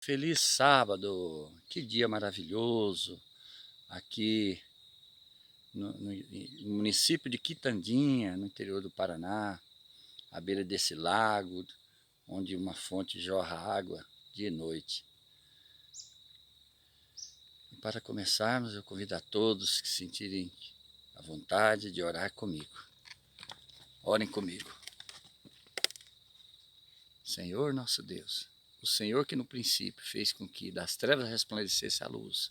Feliz sábado, que dia maravilhoso aqui no município de Quitandinha, no interior do Paraná, à beira desse lago, onde uma fonte jorra água dia e noite. E para começarmos, eu convido a todos que se sentirem à vontade de orar comigo. Orem comigo. Senhor nosso Deus, o Senhor que no princípio fez com que das trevas resplandecesse a luz,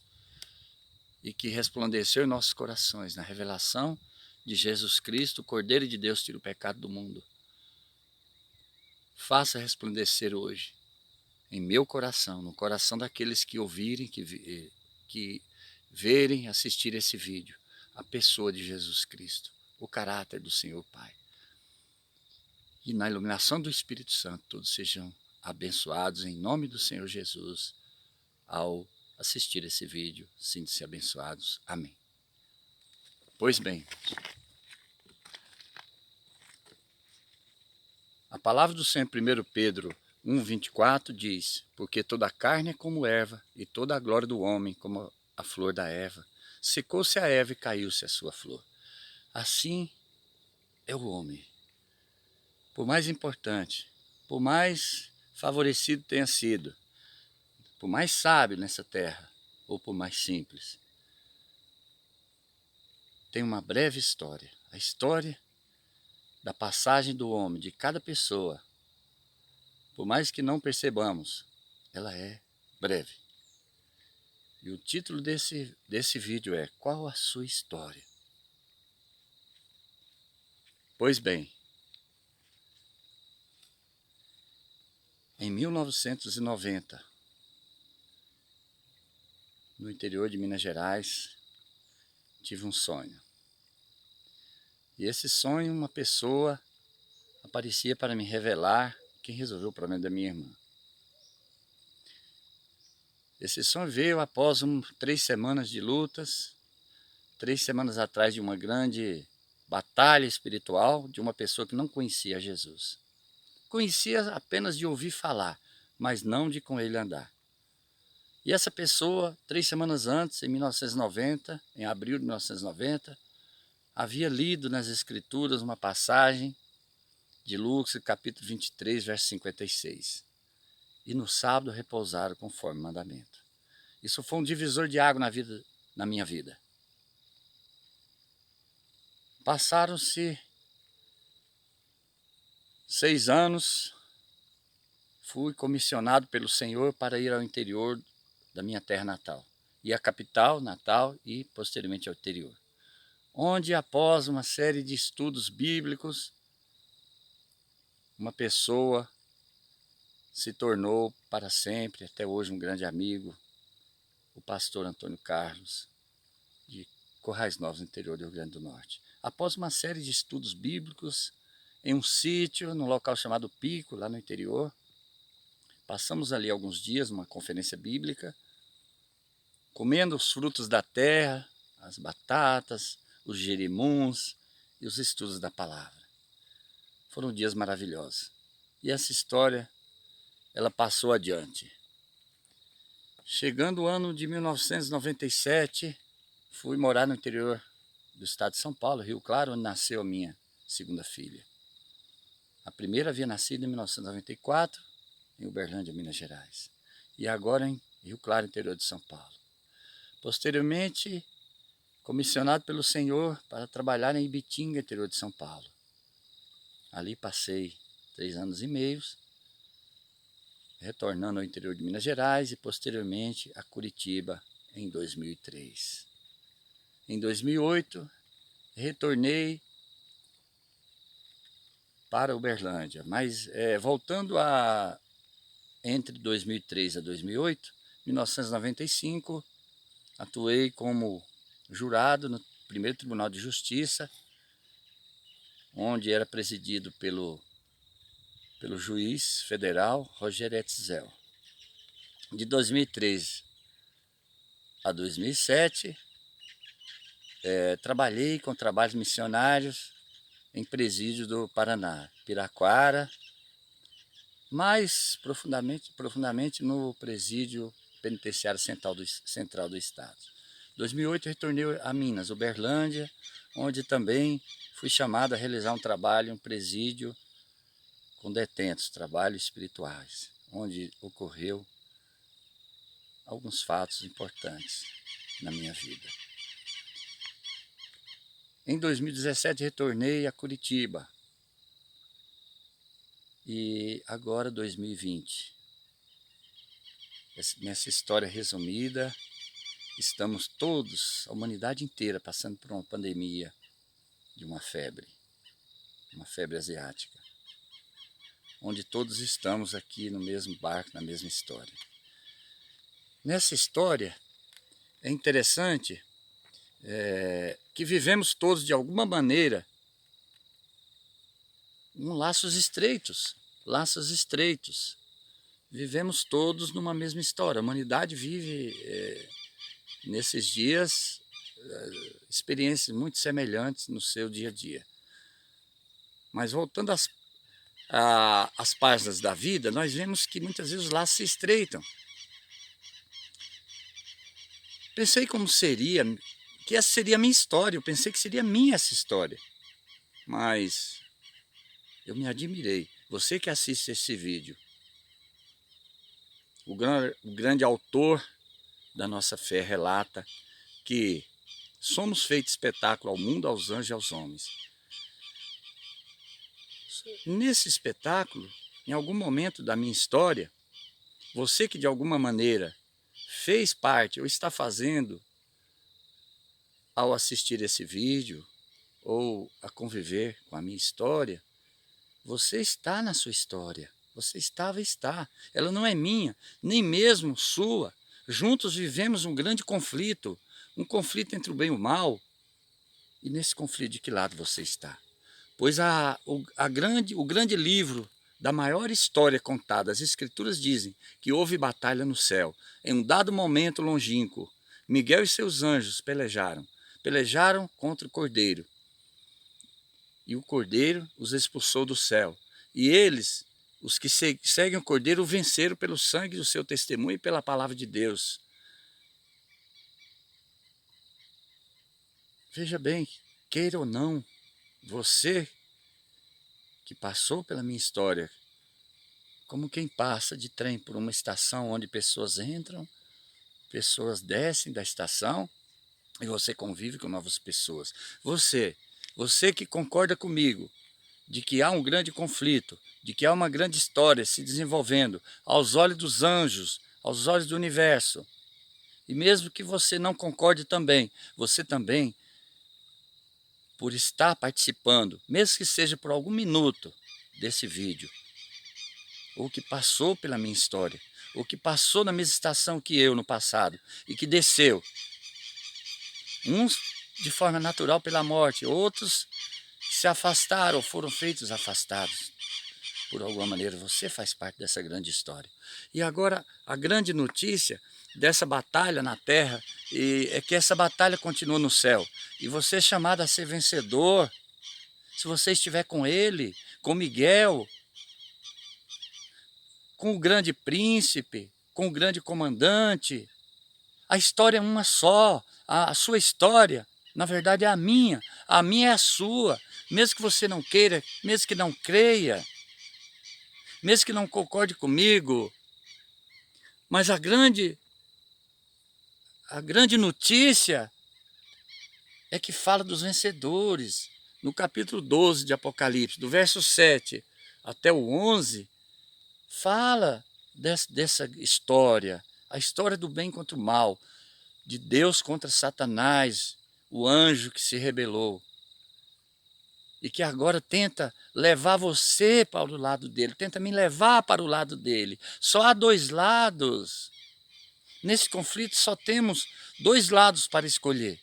e que resplandeceu em nossos corações na revelação de Jesus Cristo, o Cordeiro de Deus, tira o pecado do mundo. Faça resplandecer hoje em meu coração, no coração daqueles que ouvirem, que verem, assistir esse vídeo, a pessoa de Jesus Cristo, o caráter do Senhor Pai. E na iluminação do Espírito Santo, todos sejam abençoados em nome do Senhor Jesus ao assistir esse vídeo. Sintam-se abençoados. Amém. Pois bem, a palavra do Senhor em 1 Pedro 1,24 diz: porque toda a carne é como erva, e toda a glória do homem como a flor da erva. Secou-se a erva e caiu-se a sua flor. Assim é o homem. Por mais importante, por mais favorecido tenha sido, por mais sábio nessa terra, ou por mais simples, tem uma breve história. A história da passagem do homem, de cada pessoa. Por mais que não percebamos, ela é breve. E o título desse vídeo é: qual a sua história? Pois bem, em 1990, no interior de Minas Gerais, tive um sonho. E esse sonho, uma pessoa aparecia para me revelar quem resolveu o problema da minha irmã. Esse sonho veio após 3 semanas de lutas, 3 semanas atrás de uma grande batalha espiritual de uma pessoa que não conhecia Jesus. Conhecia apenas de ouvir falar, mas não de com ele andar. E essa pessoa, 3 semanas antes, em 1990, em abril de 1990, havia lido nas Escrituras uma passagem de Lucas, capítulo 23, verso 56. E no sábado repousaram conforme o mandamento. Isso foi um divisor de água na minha vida. Passaram-se 6 anos, fui comissionado pelo Senhor para ir ao interior da minha terra natal, e à capital, Natal, e posteriormente ao interior, onde após uma série de estudos bíblicos, uma pessoa se tornou para sempre, até hoje, um grande amigo, o pastor Antônio Carlos, de Corrais Novos, no interior do Rio Grande do Norte. Após uma série de estudos bíblicos, em um sítio, num local chamado Pico, lá no interior, passamos ali alguns dias, numa conferência bíblica, comendo os frutos da terra, as batatas, os jeremuns e os estudos da palavra. Foram dias maravilhosos. E essa história, ela passou adiante. Chegando o ano de 1997, fui morar no interior do estado de São Paulo, Rio Claro, onde nasceu a minha segunda filha. A primeira havia nascido em 1994, em Uberlândia, Minas Gerais. E agora em Rio Claro, interior de São Paulo. Posteriormente, comissionado pelo Senhor para trabalhar em Ibitinga, interior de São Paulo. Ali passei 3 anos e meio, retornando ao interior de Minas Gerais e posteriormente a Curitiba em 2003. Em 2008, retornei para Uberlândia, mas voltando a entre 2003 a 2008, 1995, atuei como jurado no primeiro Tribunal de Justiça, onde era presidido pelo juiz federal Rogério Etzel. De 2003 a 2007, trabalhei com trabalhos missionários em presídio do Paraná, Piraquara, mais profundamente no presídio penitenciário central do estado. Em 2008 retornei a Minas, Uberlândia, onde também fui chamado a realizar um trabalho, um presídio com detentos, trabalhos espirituais, onde ocorreu alguns fatos importantes na minha vida. Em 2017 retornei a Curitiba e agora 2020. Nessa história resumida, estamos todos, a humanidade inteira, passando por uma pandemia de uma febre asiática, onde todos estamos aqui no mesmo barco, na mesma história. Nessa história, é interessante que vivemos todos, de alguma maneira, laços estreitos. Vivemos todos numa mesma história. A humanidade vive, nesses dias, experiências muito semelhantes no seu dia a dia. Mas voltando às páginas da vida, nós vemos que muitas vezes os laços se estreitam. Pensei como seria, que essa seria a minha história, eu pensei que seria minha essa história. Mas eu me admirei. Você que assiste esse vídeo, o grande autor da nossa fé relata que somos feito espetáculo ao mundo, aos anjos e aos homens. Nesse espetáculo, em algum momento da minha história, você que de alguma maneira fez parte ou está fazendo ao assistir esse vídeo ou a conviver com a minha história, você está na sua história. Você estava e está. Ela não é minha, nem mesmo sua. Juntos vivemos um grande conflito, um conflito entre o bem e o mal. E nesse conflito, de que lado você está? Pois o grande livro da maior história contada, as Escrituras dizem que houve batalha no céu. Em um dado momento longínquo, Miguel e seus anjos pelejaram contra o Cordeiro. E o Cordeiro os expulsou do céu. E eles, os que seguem o Cordeiro, o venceram pelo sangue do seu testemunho e pela palavra de Deus. Veja bem, queira ou não, você que passou pela minha história, como quem passa de trem por uma estação onde pessoas entram, pessoas descem da estação e você convive com novas pessoas. Você que concorda comigo de que há um grande conflito, de que há uma grande história se desenvolvendo aos olhos dos anjos, aos olhos do universo. E mesmo que você não concorde também, você também, por estar participando, mesmo que seja por algum minuto desse vídeo, ou que passou pela minha história, ou que passou na mesma estação que eu no passado, e que desceu, uns de forma natural pela morte, outros se afastaram ou foram feitos afastados. Por alguma maneira, você faz parte dessa grande história. E agora, a grande notícia dessa batalha na terra é que essa batalha continua no céu. E você é chamado a ser vencedor. Se você estiver com ele, com Miguel, com o grande príncipe, com o grande comandante. A história é uma só. A sua história, na verdade, é a minha. A minha é a sua. Mesmo que você não queira, mesmo que não creia, mesmo que não concorde comigo, mas a grande notícia é que fala dos vencedores. No capítulo 12 de Apocalipse, do verso 7 até o 11, fala dessa história, a história do bem contra o mal, de Deus contra Satanás, o anjo que se rebelou. E que agora tenta levar você para o lado dele, tenta me levar para o lado dele. Só há dois lados. Nesse conflito só temos dois lados para escolher.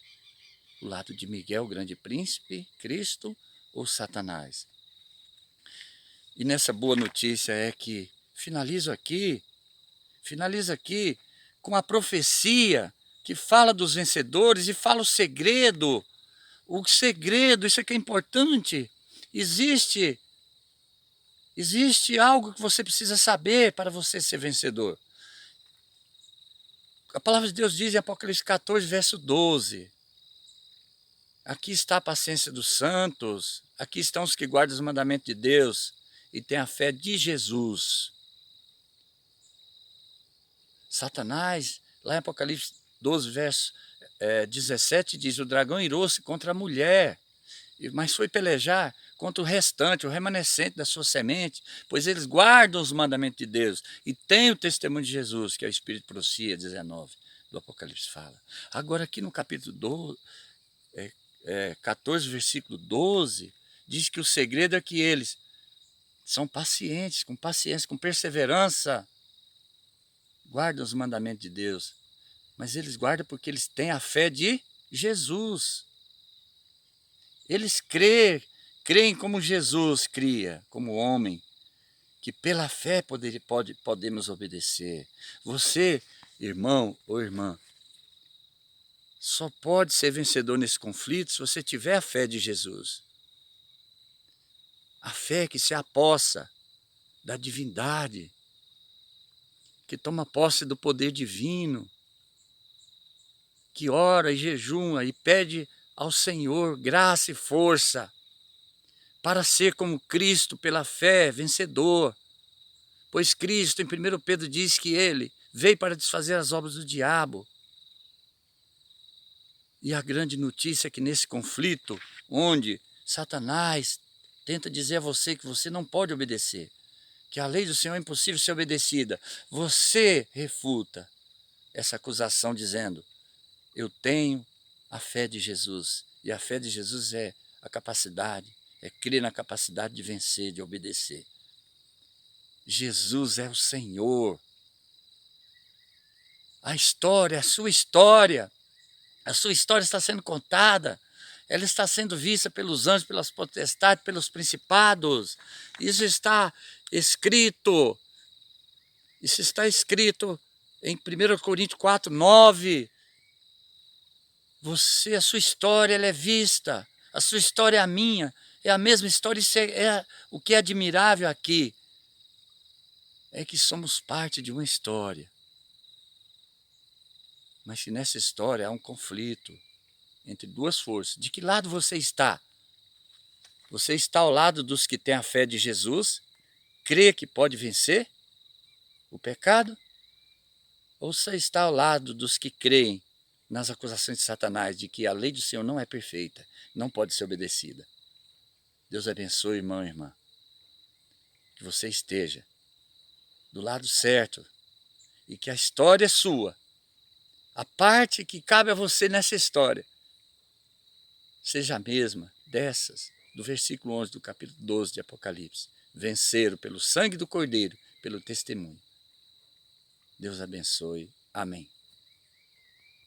O lado de Miguel, o grande príncipe, Cristo, ou Satanás. E nessa boa notícia é que finalizo aqui com a profecia que fala dos vencedores e fala o segredo. O segredo, isso aqui é importante, existe Existe algo que você precisa saber para você ser vencedor. A palavra de Deus diz em Apocalipse 14, verso 12. Aqui está a paciência dos santos, aqui estão os que guardam os mandamentos de Deus e têm a fé de Jesus. Satanás, lá em Apocalipse 12, verso 17, diz: o dragão irou-se contra a mulher, mas foi pelejar contra o restante, o remanescente da sua semente, pois eles guardam os mandamentos de Deus e têm o testemunho de Jesus, que é o Espírito de profecia, 19, do Apocalipse fala. Agora aqui no capítulo 14, versículo 12, diz que o segredo é que eles são pacientes, com perseverança, guardam os mandamentos de Deus, mas eles guardam porque eles têm a fé de Jesus. Eles creem como Jesus cria, como homem, que pela fé podemos obedecer. Você, irmão ou irmã, só pode ser vencedor nesse conflito se você tiver a fé de Jesus. A fé que se apossa da divindade, que toma posse do poder divino, que ora e jejuma e pede ao Senhor graça e força para ser como Cristo pela fé, vencedor. Pois Cristo, em 1 Pedro, diz que ele veio para desfazer as obras do diabo. E a grande notícia é que nesse conflito, onde Satanás tenta dizer a você que você não pode obedecer, que a lei do Senhor é impossível ser obedecida, você refuta essa acusação dizendo: eu tenho a fé de Jesus. E a fé de Jesus é a capacidade, é crer na capacidade de vencer, de obedecer. Jesus é o Senhor. A história, a sua história está sendo contada. Ela está sendo vista pelos anjos, pelas potestades, pelos principados. Isso está escrito. Isso está escrito em 1 Coríntios 4, 9. A sua história ela é vista. A sua história é a minha. É a mesma história. Isso o que é admirável aqui é que somos parte de uma história. Mas se nessa história há um conflito entre duas forças, de que lado você está? Você está ao lado dos que têm a fé de Jesus, crê que pode vencer o pecado? Ou você está ao lado dos que creem nas acusações de Satanás de que a lei do Senhor não é perfeita, não pode ser obedecida? Deus abençoe, irmão e irmã. Que você esteja do lado certo e que a história é sua. A parte que cabe a você nessa história seja a mesma dessas do versículo 11 do capítulo 12 de Apocalipse. Venceram pelo sangue do Cordeiro, pelo testemunho. Deus abençoe. Amém.